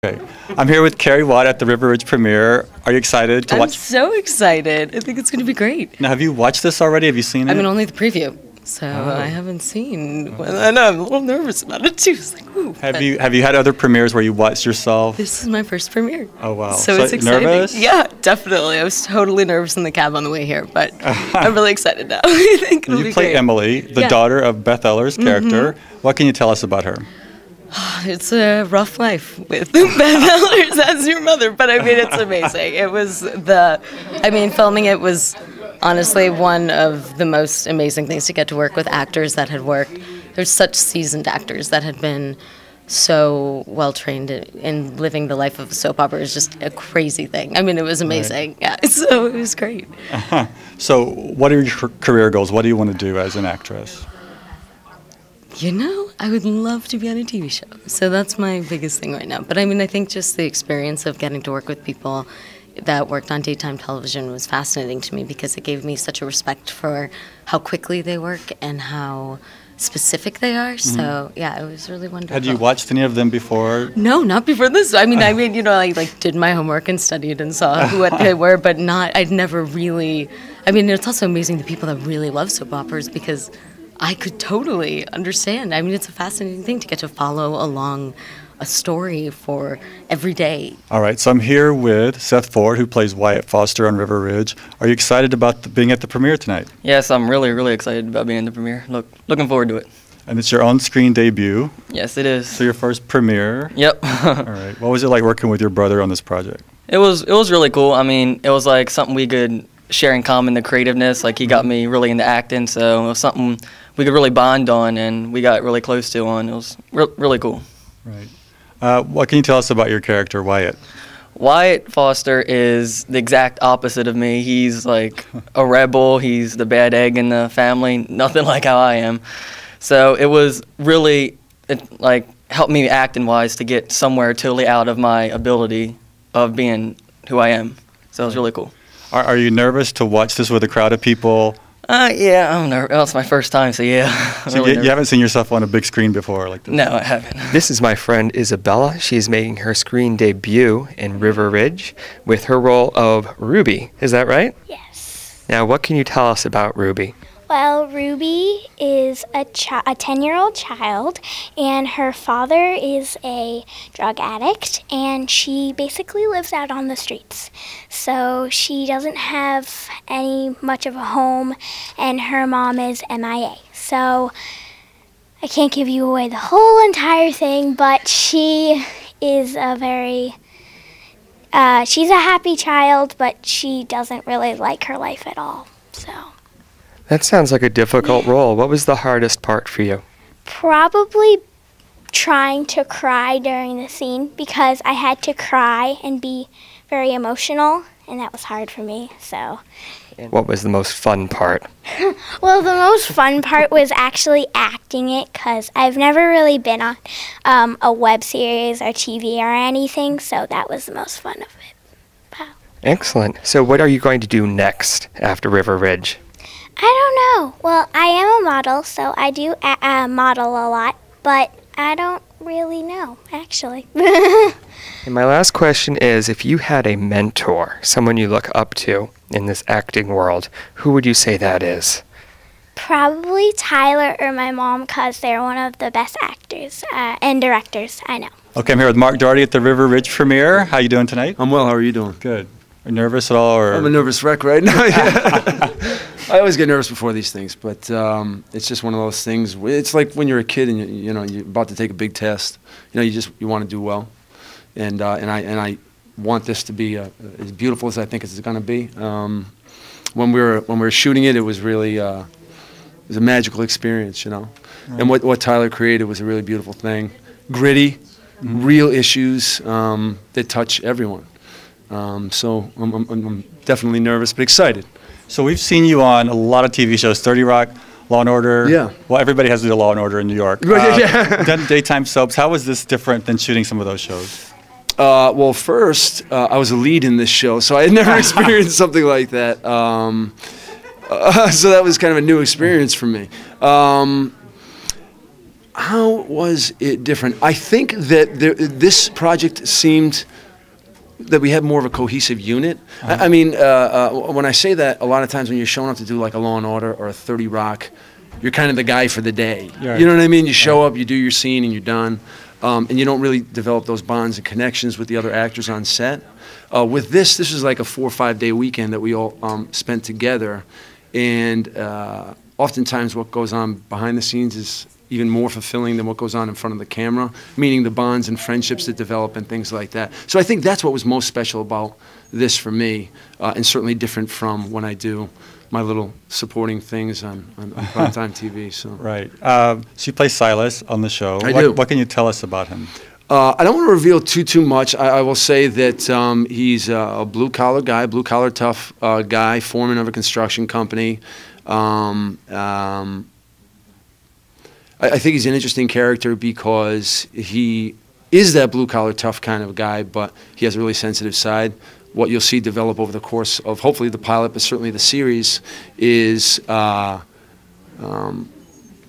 Okay. I'm here with Carrie Watt at the River Ridge premiere. Are you excited to watch? I'm so excited. I think it's going to be great. Now, have you watched this already? Have you seen it? I mean, only the preview. So I haven't seen. Well, I know I'm a little nervous about it too. It's like, ooh. Have you had other premieres where you watched yourself? This is my first premiere. Oh wow! So it's exciting. Nervous? Yeah, definitely. I was totally nervous in the cab on the way here, but I'm really excited now. I think it'll be You play great. Emily, the daughter of Beth Ehlers' character. What can you tell us about her? It's a rough life with Beth Ehlers as your mother, but I mean, it's amazing. Filming it was honestly one of the most amazing things to get to work with actors that had worked. There's such seasoned actors that had been so well trained in living the life of a soap opera. Is just a crazy thing. I mean, it was amazing. Right. Yeah, so it was great. So, what are your career goals? What do you want to do as an actress? You know, I would love to be on a TV show. So that's my biggest thing right now. But I mean, I think just the experience of getting to work with people that worked on daytime television was fascinating to me because it gave me such a respect for how quickly they work and how specific they are. So yeah, it was really wonderful. Had you watched any of them before? No, not before this. I mean, you know, I like did my homework and studied and saw what they were, but I'd never really. I mean, it's also amazing the people that really love soap operas because I could totally understand. I mean, it's a fascinating thing to get to follow along a story for every day. All right, so I'm here with Seth Ford, who plays Wyatt Foster on River Ridge. Are you excited about being at the premiere tonight? Yes, I'm really, really excited about being in the premiere. Looking forward to it. And it's your on-screen debut. Yes, it is. So your first premiere. Yep. All right. What was it like working with your brother on this project? It was really cool. I mean, it was like something we could share in common, the creativeness. Like he got me really into acting, so it was something we could really bond on and we got really close to on. It was really cool. Right. What can you tell us about your character, Wyatt? Wyatt Foster is the exact opposite of me. He's like a rebel. He's the bad egg in the family. Nothing like how I am. So it was really like helped me acting-wise to get somewhere totally out of my ability of being who I am. So it was really cool. Are you nervous to watch this with a crowd of people? Yeah, I'm nervous. Well, it's my first time, so yeah. So you haven't seen yourself on a big screen before like this? No, I haven't. This is my friend Isabella. She's making her screen debut in River Ridge with her role of Ruby. Is that right? Yes. Now, what can you tell us about Ruby? Well, Ruby is a 10-year-old child, and her father is a drug addict, and she basically lives out on the streets. So she doesn't have much of a home, and her mom is MIA. So I can't give you away the whole entire thing, but she is she's a happy child, but she doesn't really like her life at all. So. That sounds like a difficult role. What was the hardest part for you? Probably trying to cry during the scene because I had to cry and be very emotional, and that was hard for me. So. What was the most fun part? Well, the most fun part was actually acting it because I've never really been on a web series or TV or anything, so that was the most fun of it. Wow. Excellent. So what are you going to do next after River Ridge? I don't know. Well, I am a model, so I do model a lot, but I don't really know, actually. And my last question is, if you had a mentor, someone you look up to in this acting world, who would you say that is? Probably Tyler or my mom, because they're one of the best actors and directors I know. Okay, I'm here with Mark Doherty at the River Ridge premiere. How you doing tonight? I'm well. How are you doing? Good. Are you nervous at all? Or? I'm a nervous wreck right now. I always get nervous before these things, but it's just one of those things. It's like when you're a kid and you're about to take a big test. You want to do well, and I want this to be as beautiful as I think it's going to be. When we were shooting it, it was really it was a magical experience, Right. And what Tyler created was a really beautiful thing. Gritty, real issues that touch everyone. So I'm definitely nervous, but excited. So we've seen you on a lot of TV shows, 30 Rock, Law & Order. Yeah. Well, everybody has to do Law & Order in New York. Done daytime soaps. How was this different than shooting some of those shows? Well, first, I was a lead in this show, so I had never experienced something like that. So that was kind of a new experience for me. How was it different? I think that this project seemed that we had more of a cohesive unit. I mean, when I say that, a lot of times when you're showing up to do like a Law and Order or a 30 Rock, you're kind of the guy for the day. Right. You know what I mean? You show up, you do your scene, and you're done. And you don't really develop those bonds and connections with the other actors on set. With this was like a 4 or 5 day weekend that we all spent together. And oftentimes what goes on behind the scenes is even more fulfilling than what goes on in front of the camera, meaning the bonds and friendships that develop and things like that. So I think that's what was most special about this for me, and certainly different from when I do my little supporting things on primetime TV. So. Right. So you play Silas on the show. I do. What can you tell us about him? I don't want to reveal too much. I will say that he's a blue-collar guy, blue-collar tough guy, foreman of a construction company. I think he's an interesting character because he is that blue-collar tough kind of guy, but he has a really sensitive side. What you'll see develop over the course of hopefully the pilot, but certainly the series, is how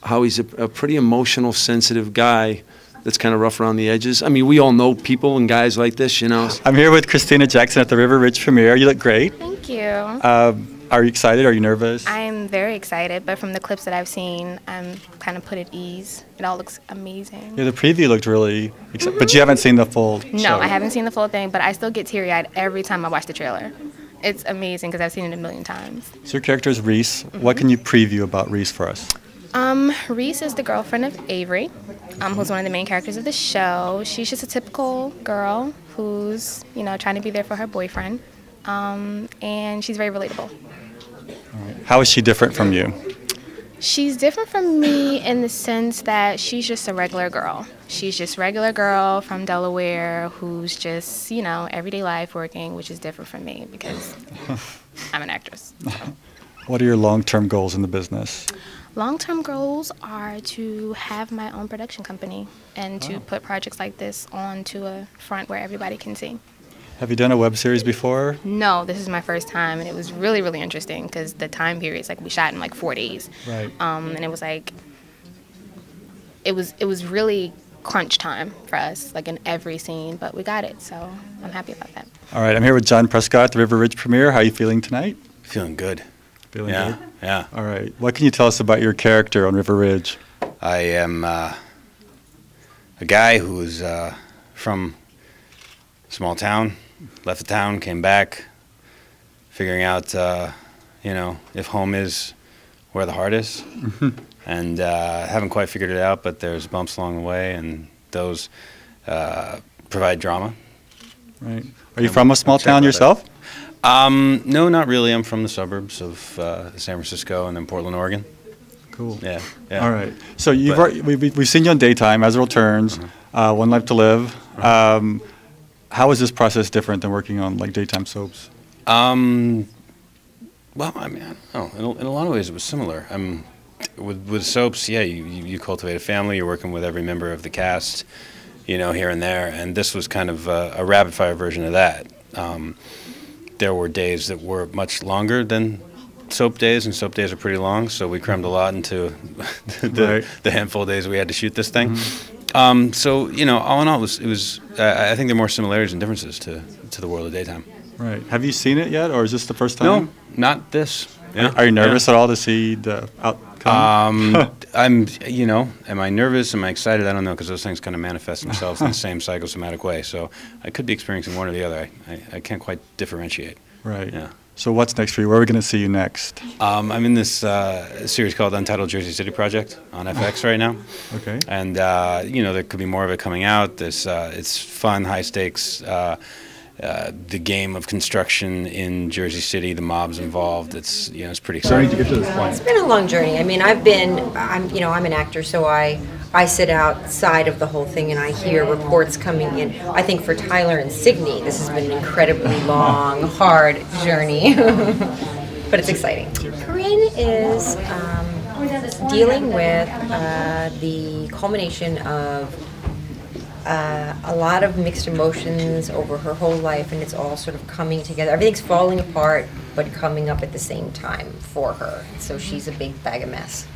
he's a pretty emotional, sensitive guy that's kind of rough around the edges. I mean, we all know people and guys like this, you know. I'm here with Christina Jackson at the River Ridge premiere. You look great. Thank you. Are you excited? Are you nervous? I'm very excited, but from the clips that I've seen, I'm kind of put at ease. It all looks amazing. Yeah, the preview looked really exciting, but you haven't seen the full show. No, I haven't seen the full thing, but I still get teary-eyed every time I watch the trailer. It's amazing because I've seen it a million times. So your character is Reese. What can you preview about Reese for us? Reese is the girlfriend of Avery, who's one of the main characters of the show. She's just a typical girl who's, you know, trying to be there for her boyfriend, and she's very relatable. All right. How is she different from you? She's different from me in the sense that she's just a regular girl. She's just a regular girl from Delaware who's just, you know, everyday life working, which is different from me because I'm an actress. So. What are your long-term goals in the business? Long-term goals are to have my own production company and to put projects like this onto a front where everybody can see. Have you done a web series before? No, this is my first time, and it was really, really interesting because the time periods, like we shot in like 4 days. Right. And it was like, it was really crunch time for us, like in every scene, but we got it, so I'm happy about that. All right, I'm here with Jon Prescott at the River Ridge premiere. How are you feeling tonight? Feeling good. Feeling good? Yeah. All right. What can you tell us about your character on River Ridge? I am a guy who's from a small town, left the town, came back, figuring out, you know, if home is where the heart is. And haven't quite figured it out, but there's bumps along the way, and those provide drama. Right. Are you from a small town yourself? No, not really. I'm from the suburbs of San Francisco and then Portland, Oregon. Cool. Yeah. All right. So we've seen you on Daytime, As the World Turns, One Life to Live. How is this process different than working on like daytime soaps? Well, I mean, I don't know. In a lot of ways, it was similar. With soaps, yeah, you cultivate a family. You're working with every member of the cast, you know, here and there. And this was kind of a rapid-fire version of that. There were days that were much longer than soap days, and soap days are pretty long. So we crammed a lot into the handful of days we had to shoot this thing. So you know, all in all, it was. I think there are more similarities and differences to the world of daytime. Right. Have you seen it yet, or is this the first time? No, not this. Yeah. Are you nervous at all to see the outcome? You know, am I nervous? Am I excited? I don't know, because those things kind of manifest themselves in the same psychosomatic way. So I could be experiencing one or the other. I can't quite differentiate. Right. Yeah. So what's next for you? Where are we going to see you next? I'm in this series called Untitled Jersey City Project on FX right now. Okay. And, you know, there could be more of it coming out. It's fun, high stakes. The game of construction in Jersey City, the mobs involved. It's it's pretty exciting to get to this point. It's been a long journey. I mean, I'm an actor, so I sit outside of the whole thing and I hear reports coming in. I think for Tyler and Signy, this has been an incredibly long, hard journey, but it's exciting. Corinne is dealing with the culmination of a lot of mixed emotions over her whole life, and it's all sort of coming together. Everything's falling apart, but coming up at the same time for her. So she's a big bag of mess.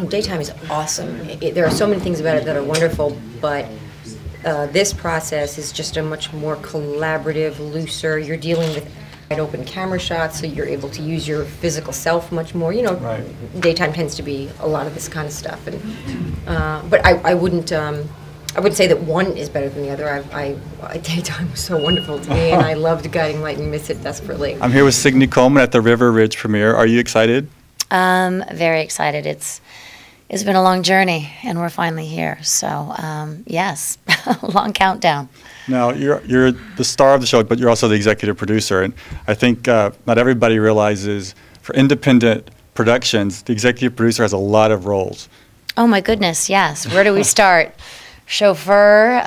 daytime is awesome. There are so many things about it that are wonderful, but this process is just a much more collaborative, looser. You're dealing with wide open camera shots, so you're able to use your physical self much more. Right. Daytime tends to be a lot of this kind of stuff, and but I wouldn't say that one is better than the other. Daytime was so wonderful to me, and I loved Guiding Light and miss it desperately. I'm here with Signy Coleman at the River Ridge premiere. Are you excited? Very excited. It's been a long journey, and we're finally here. So yes, long countdown. Now, you're the star of the show, but you're also the executive producer. And I think not everybody realizes for independent productions, the executive producer has a lot of roles. Oh, my goodness, yes. Where do we start? Chauffeur,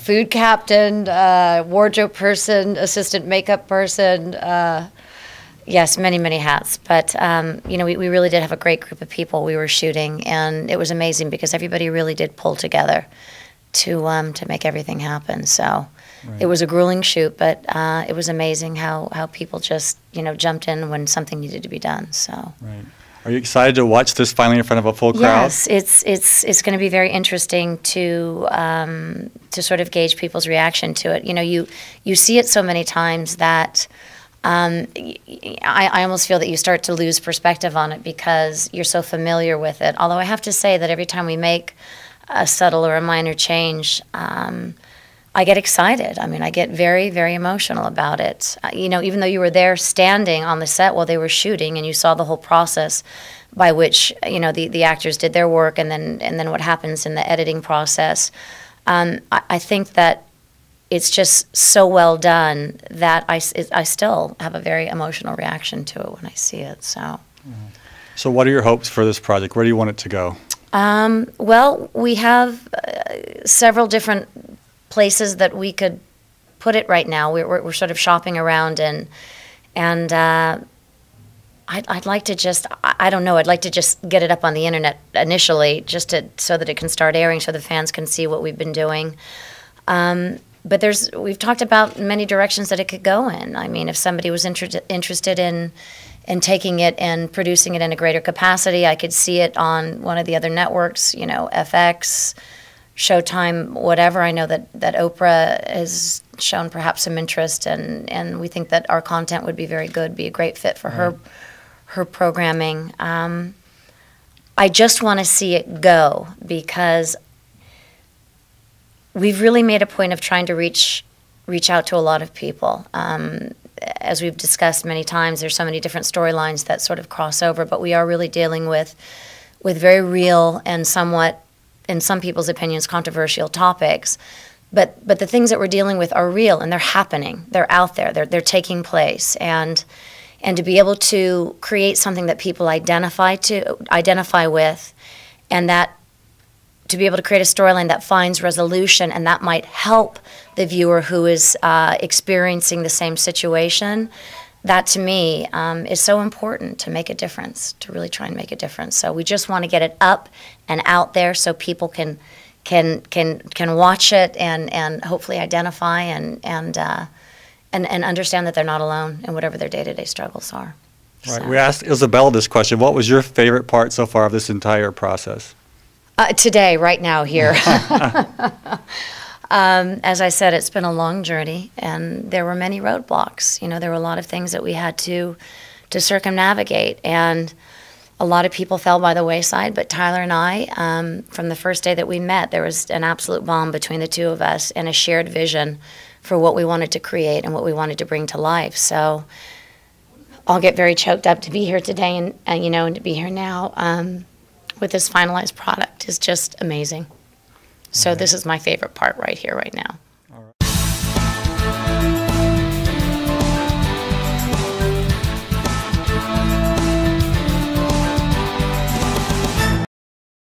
food captain, wardrobe person, assistant makeup person. Yes, many, many hats. But, we really did have a great group of people we were shooting, and it was amazing because everybody really did pull together to make everything happen. So It was a grueling shoot, but it was amazing how people just, jumped in when something needed to be done. So. Right. Are you excited to watch this finally in front of a full crowd? Yes, it's going to be very interesting to sort of gauge people's reaction to it. You see it so many times that I almost feel that you start to lose perspective on it because you're so familiar with it. Although I have to say that every time we make a subtle or a minor change, I get excited. I mean, I get very, very emotional about it. Even though you were there standing on the set while they were shooting and you saw the whole process by which, the actors did their work and then what happens in the editing process, I think that it's just so well done that I still have a very emotional reaction to it when I see it. So what are your hopes for this project? Where do you want it to go? Well, we have several different places that we could put it right now. We're sort of shopping around, and I'd like to just, I don't know, I'd like to just get it up on the internet initially, so that it can start airing, so the fans can see what we've been doing. But we've talked about many directions that it could go in. I mean, if somebody was interested in taking it and producing it in a greater capacity, I could see it on one of the other networks, FX, Showtime, whatever. I know that Oprah has shown perhaps some interest, and we think that our content would be very good, be a great fit for her programming. I just want to see it go because we've really made a point of trying to reach out to a lot of people. As we've discussed many times, there's so many different storylines that sort of cross over, but we are really dealing with very real and somewhat, in some people's opinions, controversial topics. But the things that we're dealing with are real, and they're happening. They're out there. They're taking place. And to be able to create something that people identify with, and that to be able to create a storyline that finds resolution and that might help the viewer who is experiencing the same situation, that to me is so important to make a difference, to really try and make a difference. So we just want to get it up and out there so people can watch it and hopefully identify and understand that they're not alone in whatever their day-to-day struggles are. Right. So. We asked Isabella this question. What was your favorite part so far of this entire process? Today, right now, here. As I said, it's been a long journey, and there were many roadblocks. There were a lot of things that we had to circumnavigate, and a lot of people fell by the wayside. But Tyler and I, from the first day that we met, there was an absolute bond between the two of us and a shared vision for what we wanted to create and what we wanted to bring to life. So I'll get very choked up to be here today, and to be here now with this finalized product is just amazing. So this is my favorite part right here, right now.